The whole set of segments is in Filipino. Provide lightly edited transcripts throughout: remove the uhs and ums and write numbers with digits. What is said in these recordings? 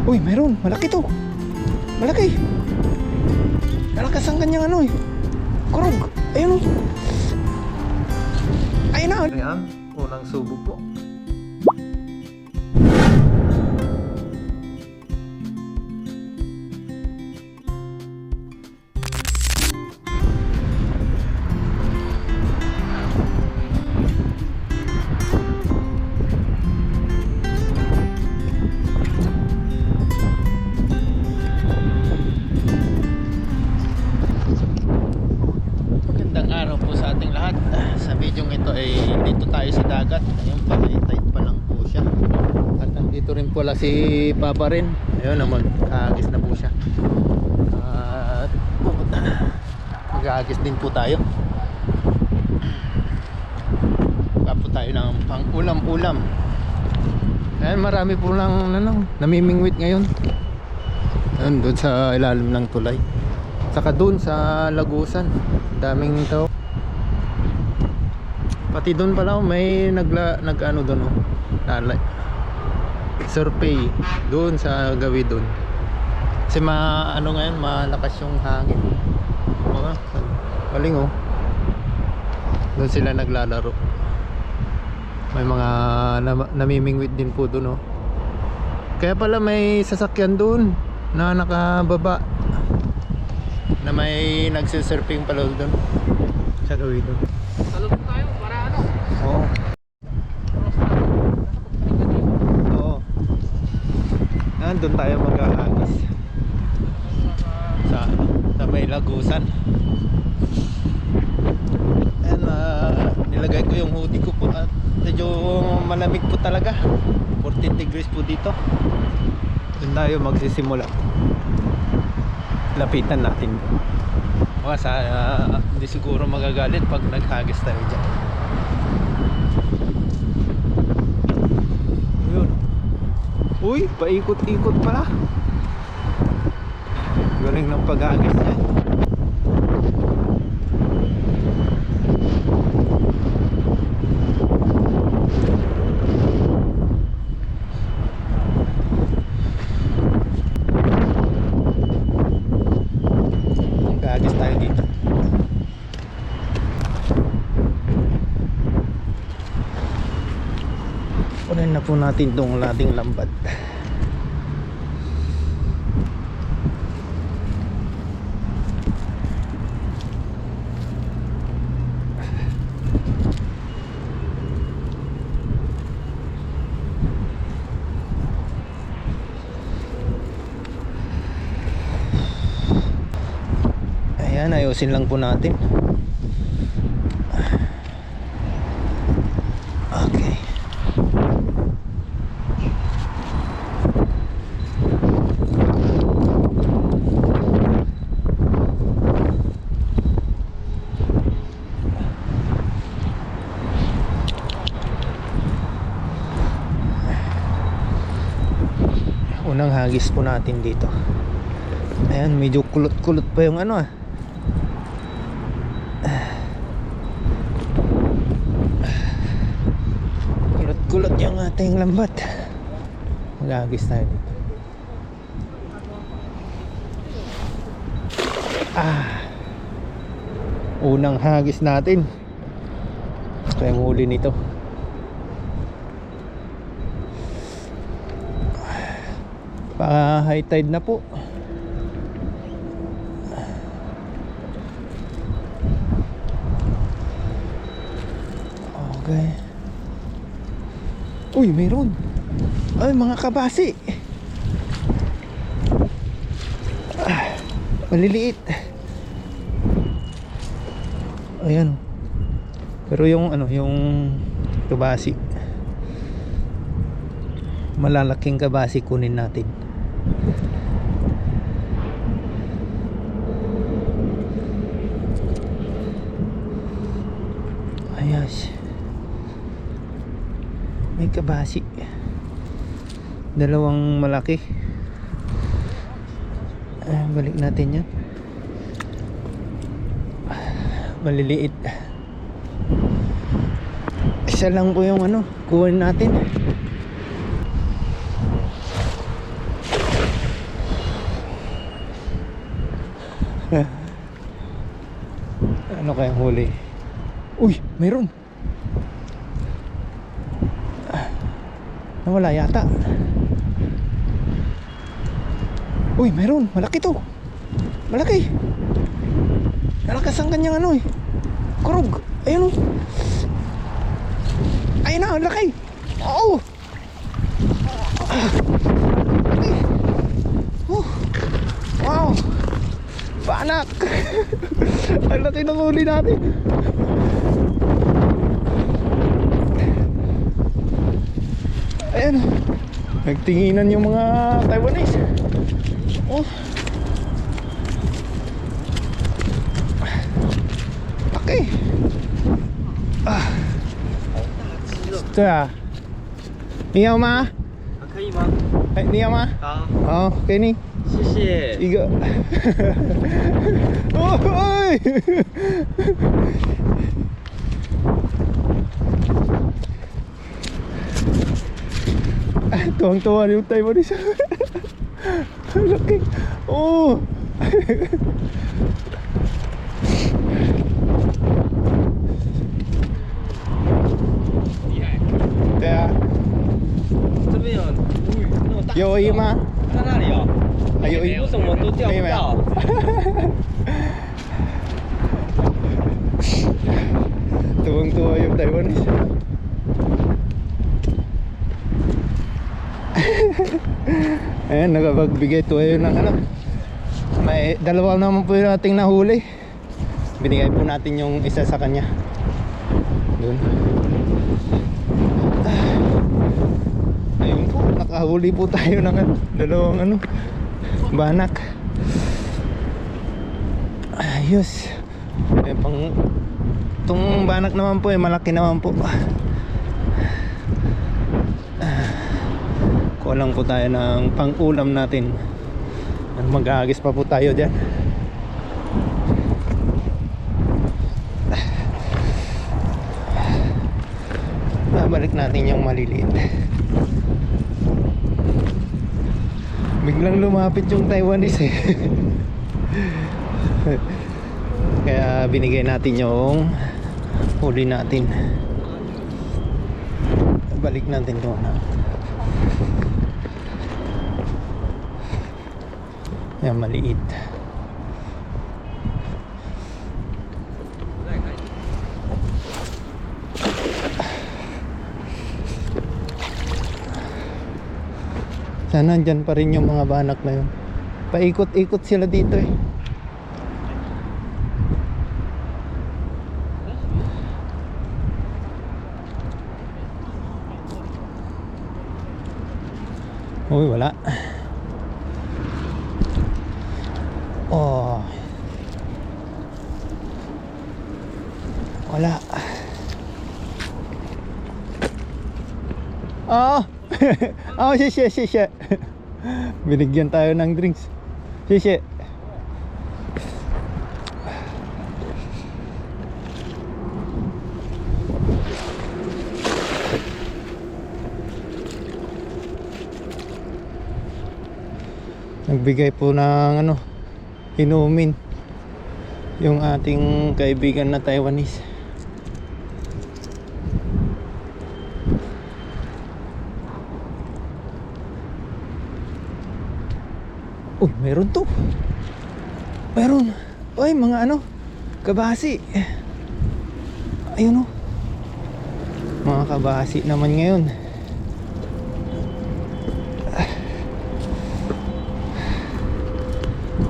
Uy, meron. Malaki to. Malaki. Malakas ang kanyang ano eh. Kurog. Ayun o. Ayun na. Ayan. Unang subok po. Sa video ito ay dito tayo sa dagat. Ayun pa, tight pa lang po siya. At nandito rin pala si Papa rin. Ayun naman, mag-aagis na po siya. At mag-aagis din po tayo. Baka po tayo ng pang ulam-ulam. Ayun, marami po lang namimingwit ngayon. Ayun, doon sa ilalim ng tulay. Saka doon sa lagusan, daming tao. Pati doon pala may nag-ano doon survey doon sa gawi doon. Kasi ano ngayon, malakas yung hangin. Galing oh. Doon sila naglalaro. May mga namimingwit din po doon oh. Kaya pala may sasakyan doon na nakababa na may nagsisurfing pala doon sa gawi doon. Salubog tayo para ano? Oo. Oo. Nandun tayo mag-aagis sa may lagusan. And nilagay ko yung hoodie ko po at medyo malamig po talaga. 14 degrees po dito. Doon tayo magsisimula. Lapitan natin. Baka hindi siguro magagalit pag naghagis tayo dyan. Yun. Uy, paikot-ikot pala. Galing ng paghagis niya. Maghagis tayo dito. Kunin na po natin itong lating lambat. Ayan, ayusin lang po natin. Okay. Unang hagis po natin dito. Ayan, medyo kulot-kulot pa yung ano kulot-kulot yung ating lambat. Mag-hagis tayo dito. Unang hagis natin. Ito yung huli nito. Pa high tide na po. Okay. Uy, mayroon. Ay, mga kabasi. Maliliit. Ayan. Pero yung yung kabasi, malalaking kabasi kunin natin. Ayos. May kabasi. Dalawang malaki. Balik natin yan. Maliliit. Isa lang po yung kunin natin. Ano kayang huli? Uy, mayroon. Nawala yata. Uy, mayroon. Malaki to. Malaki. Malakas ang kanyang ano eh. Kurog. Ayun oh. Ayun na, laki. Oo. Laki. Wow. Banak. Ang laki ng huli natin. Ayan. Nagtinginan yung mga Taiwanese. Oh. Laki. Ah. Ito ah. 你要吗？可以吗？哎，你要吗？好，好，给你谢谢。一个。哦，哎。Tuwang-tuwa yung Taiwanese. Laki. Oh.对啊，这边有，那种大。有鱼吗？在那里哦。还有鱼？为什么都钓不到？ Tuwang-tuwa yung Taiwanese. Ayan, nakapagbigay tayo ng ano. May dalawa naman po yung ating nahuli. Binigay po natin yung isa sa kanya. Doon. Ayun po, nakahuli po tayo ng ano, dalawang ano, banak. Ayos. May pang itong banak naman po malaki naman po. Kuha lang po tayo ng pang-ulam natin. Mag-aagis pa po tayo dyan. Babalik natin yung maliliit. Biglang lumapit yung Taiwanese eh. Kaya binigay natin yung huli natin. Balik natin ito na. Yan, maliit. Sana andyan pa rin yung mga banak na yun. Paikot-ikot sila dito eh. Uy, wala. Oh. Wala. Oh. Oh, sisya. Binigyan tayo ng drinks. Sisya. Nagbigay po ng ano, inumin yung ating kaibigan na Taiwanese. Uy, meron to. Meron. Uy, mga ano, kabasi. Ayun o. Mga kabasi naman ngayon.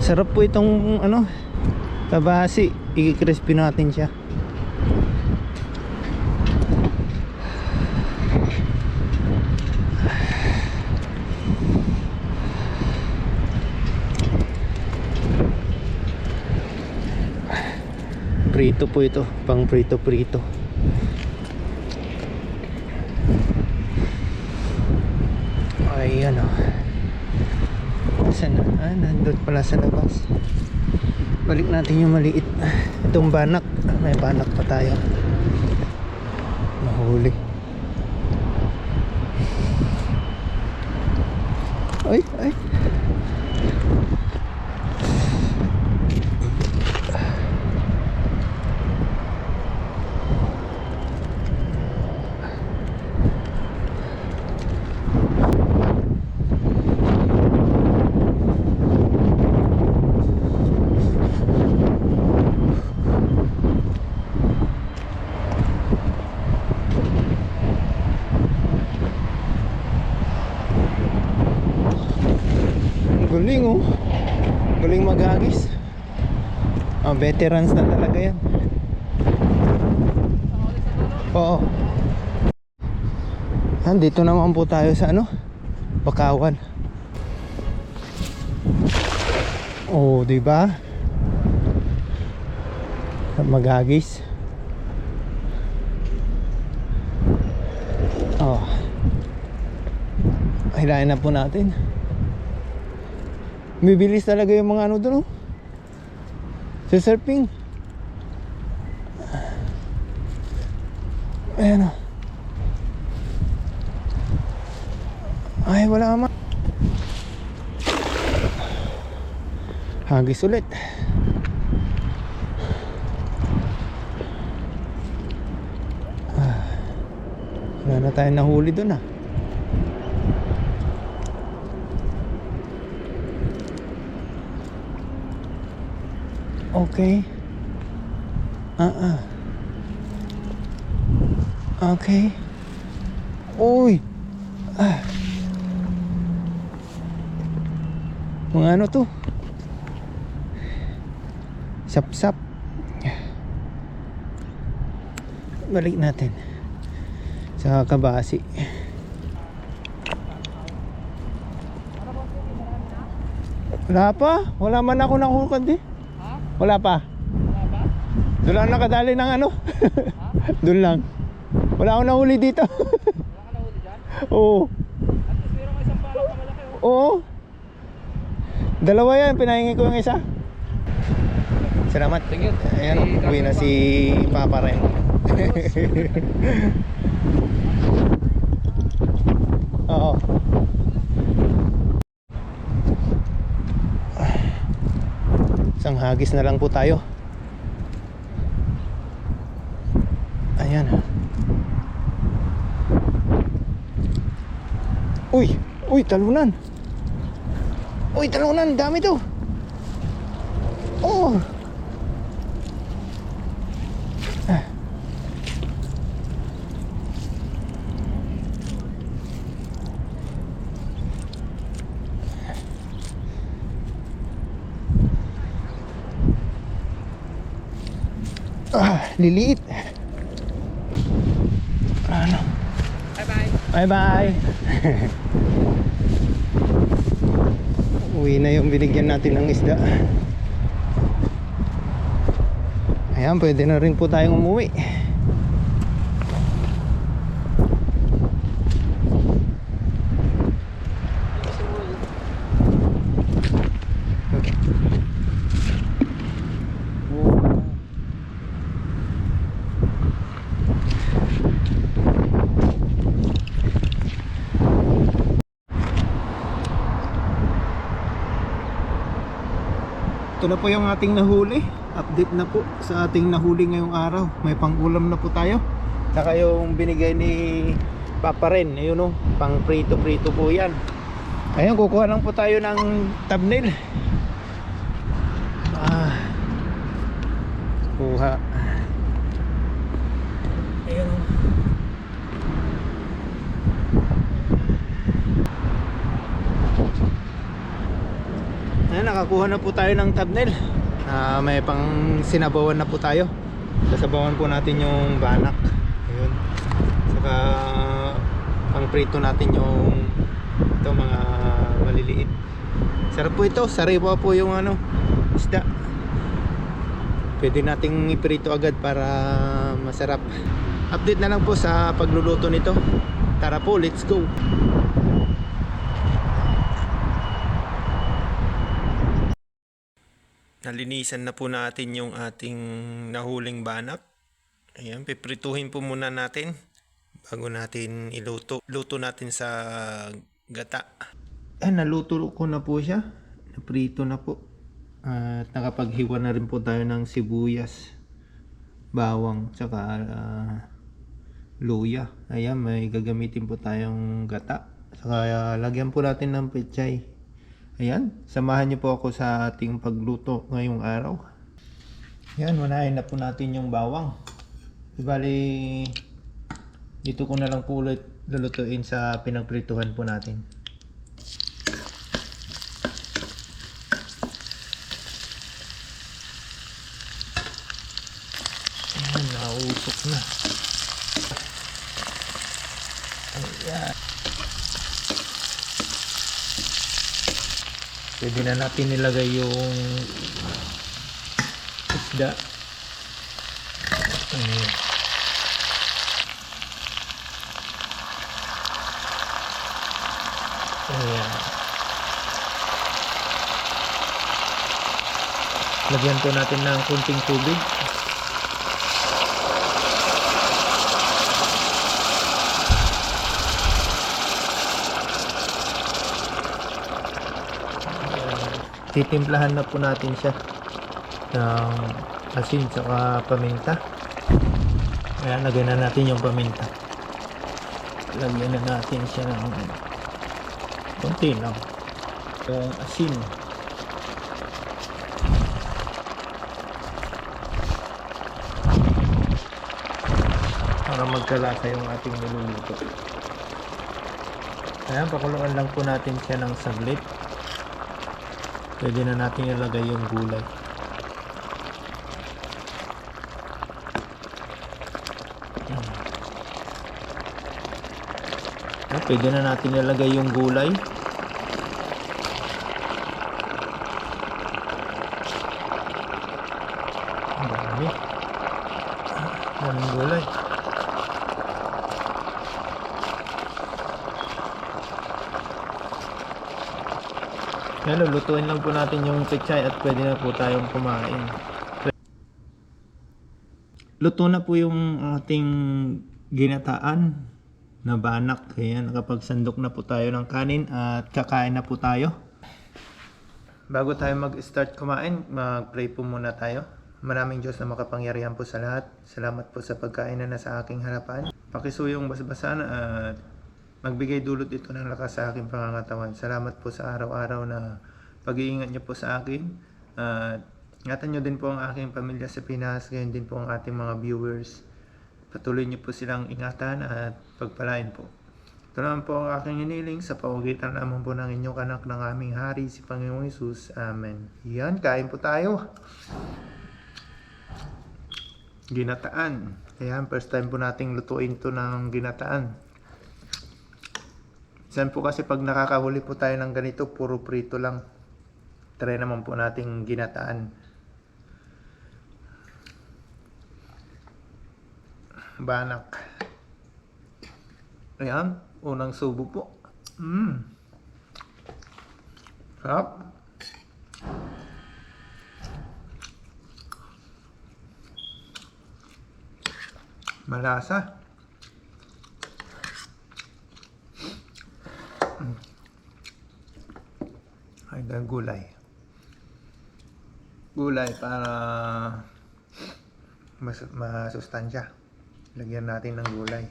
Sarap po itong ano, kabasi. I-crispy natin siya. Prito po ito, pang prito. Ayan o. Saan na? Ah, nandun pala sa labas. Balik natin yung maliit. Itong banak. May banak pa tayo. Nahuli. Ay. Galing oh. Galing maghagis. Veterans na talaga yan. Oo. Dito naman po tayo sa ano? Bakawan. Oh, di ba? Maghagis. Oh. Hilahin na po natin. Bibilis talaga yung mga ano doon, oh. Sa surfing. Ayan, oh. Ay, wala naman. Hagis ulit. Wala na tayong nahuli doon, ah. Okay. Okay. Uy. Mga ano to? Sap-sap. Balik natin sa kabasi. Wala pa. Wala man ako nakukad eh. Wala pa. Doon lang nakadali ng ano. Doon lang. Wala akong nahuli dito. Wala ka nahuli dyan? Oo. At least meron ka isang palak na malaki, oh. Oo. Dalawa yan. Pinahingi ko yung isa. Salamat. Thank you. Ayan, uwi na si Papa rin. Oo. Isang hagis na lang po tayo. Ayan. Uy, uy, talunan. Uy, talunan, dami to. Oh. Liliit. Ano? Bye-bye. Bye-bye. Uwi na yung binigyan natin ng isda. Ayan, pwede na rin po tayong umuwi. Ito na po yung ating nahuli. Update na po sa ating nahuli ngayong araw. May pang-ulam na po tayo. Saka yung binigay ni Papa rin, ayun o, pang prito-prito po yan. Ayun, kukuha lang po tayo ng thumbnail. Kuha. Ayun o. Ayan, nakakuha na po tayo ng thumbnail. May pang sinabawan na po tayo. Sasabawan po natin yung banak. Ayun. Saka pang prito natin yung ito, mga maliliit. Sarap po ito. Sariwa po yung ano, isda. Pwede nating iprito agad para masarap. Update na lang po sa pagluluto nito. Tara po, let's go. Nalinisan na po natin yung ating nahuling banak. Ayan, piprituhin po muna natin bago natin iluto. Luto natin sa gata. Naluto ko na po siya. Naprito na po. At nakapaghiwa na rin po tayo ng sibuyas, bawang, tsaka luya. Ayan, may gagamitin po tayong gata. Saka lagyan po natin ng pechay. Ayan, samahan niyo po ako sa ating pagluto ngayong araw. Ayan, unahin na po natin yung bawang. Ibali, dito ko na lang po ulit lulutuin sa pinagprituhan po natin. nausok na. Ayan. Pwede na natin nilagay yung isda. Ayan. Ayan. Lagyan po natin ng kunting tubig. Titimplahan na po natin siya ng asin saka paminta. Kaya lagyan na natin yung paminta. Lagyan na natin siya ng konti lang. Yung asin. Para magkalasa yung ating niluluto. Ayan, pakuluan lang po natin siya ng saglit. Pwede na natin ilagay yung gulay. Pwede na natin ilagay yung gulay. Ang dami. Daming gulay. Yan, lulutuin lang po natin yung pechay at pwede na po tayong kumain. Luto na po yung ating ginataan na banak. Kaya nakapagsandok na po tayo ng kanin at kakain na po tayo. Bago tayo mag-start kumain, mag-pray po muna tayo. Maraming Diyos na makapangyarihan po sa lahat. Salamat po sa pagkain na nasa aking harapan. Pakisuyong basbasan at magbigay dulot ito ng lakas sa aking pangangatawan. Salamat po sa araw-araw na pag-iingat niyo po sa akin. At ingatan niyo din po ang aking pamilya sa Pinas. Gayon din po ang ating mga viewers. Patuloy niyo po silang ingatan at pagpalain po. Ito naman po ang aking hiniling sa pagitan naman po ng inyong anak ng aming hari, si Panginoong Hesus. Amen. Yan, kain po tayo. Ginataan. Ayan, first time po nating lutuin to ng ginataan. Minsan po kasi pag nakakahuli po tayo ng ganito, puro prito lang. Try naman po nating ginataan. Banak. Ayan, unang subo po. Sarap. Malasa. Ay, gulay. Gulay para masustansya. Lagyan natin ng gulay.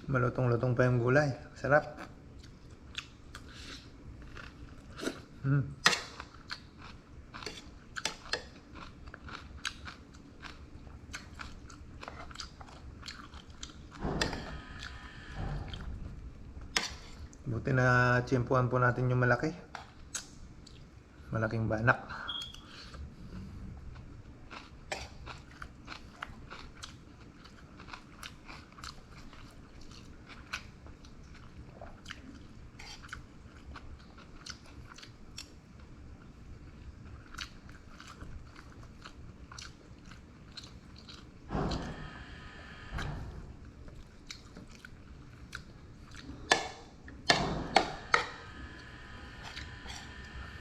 Malutong-lutong pa yung gulay. Sarap. Buti na tiyempuhan po natin yung malaki. Malaking banak.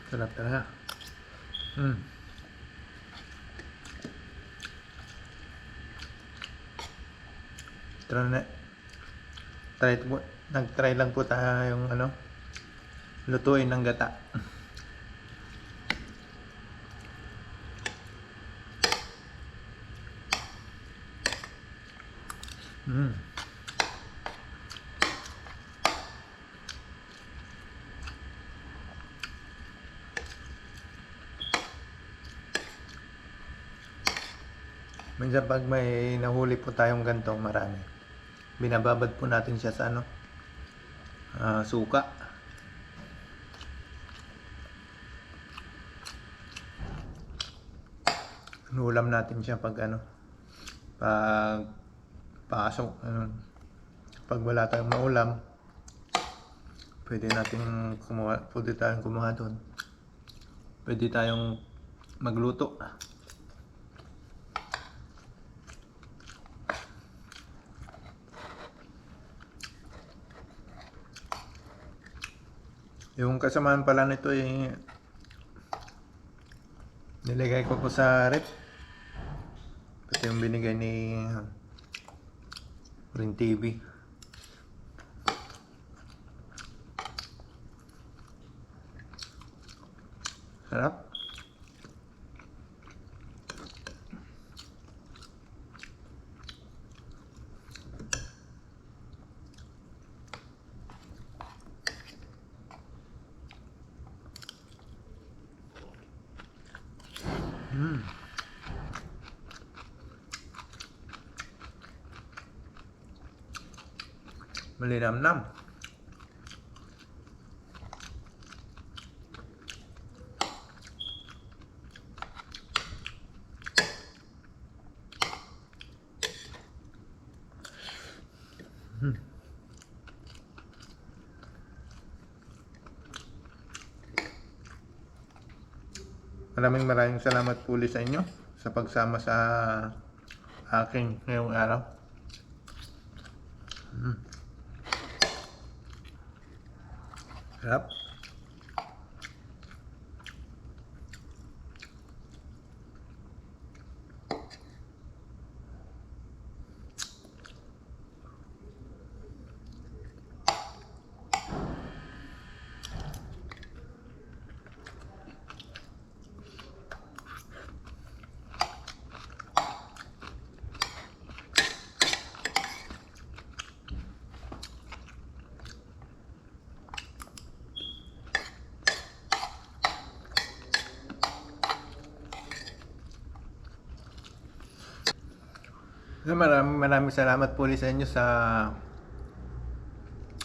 Sarap talaga. Nag-try lang po tayo yung lutuin ng gata. Minsan pag may nahuli po tayong gantong marami, binababad po natin siya sa suka. Inuulam natin siya pag pag pasok, pag wala tayong maulam, pwede tayong kumuha doon. Pwede tayong magluto. Yung kasamaan pala nito ay nilagay ko po sa rep. Ito yung binigay ni Rin TV. Sarap. Malinamnam. Maraming salamat po ulit sa inyo sa pagsama sa akin ngayong araw. Sarap. Maraming salamat po ulit sa inyo sa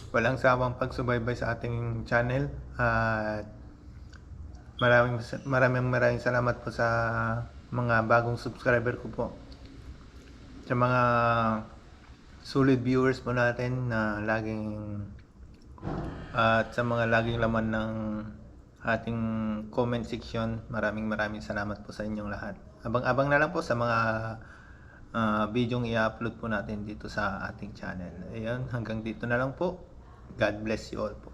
walang sawang pagsubaybay sa ating channel, at maraming salamat po sa mga bagong subscriber ko po, sa mga solid viewers po natin na at sa mga laging laman ng ating comment section. Maraming salamat po sa inyong lahat. Abang-abang na lang po sa mga videong i-upload po natin dito sa ating channel. Ayun, hanggang dito na lang po. God bless you all po.